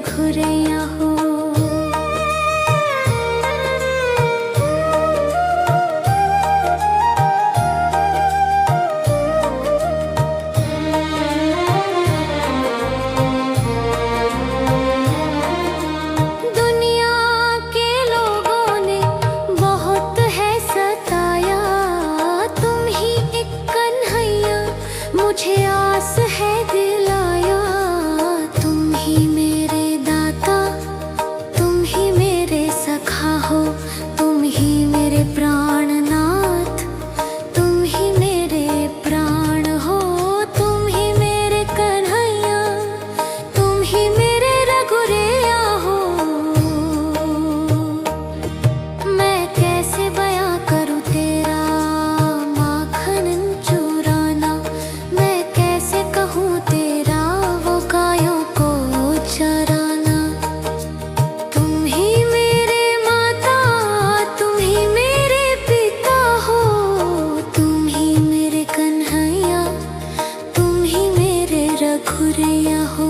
रघुरैया हो। दुनिया के लोगों ने बहुत है सताया, तुम ही एक कन्हैया मुझे आस है दिलाया। तुम ही मेरे दाता, तुम ही मेरे सखा हो, तुम ही मेरे प्राणनाथ, तुम ही मेरे प्राण हो। तुम ही मेरे कन्हैया, तुम ही मेरे रघुरैया हो। मैं कैसे बयां करूं तेरा माखन चुराना, मैं कैसे कहूँ तेरा वो गायों को चराना। तुम ही मेरे माता, तुम ही मेरे पिता हो, तुम ही मेरे कन्हैया, तुम ही मेरे रघुरैया हो।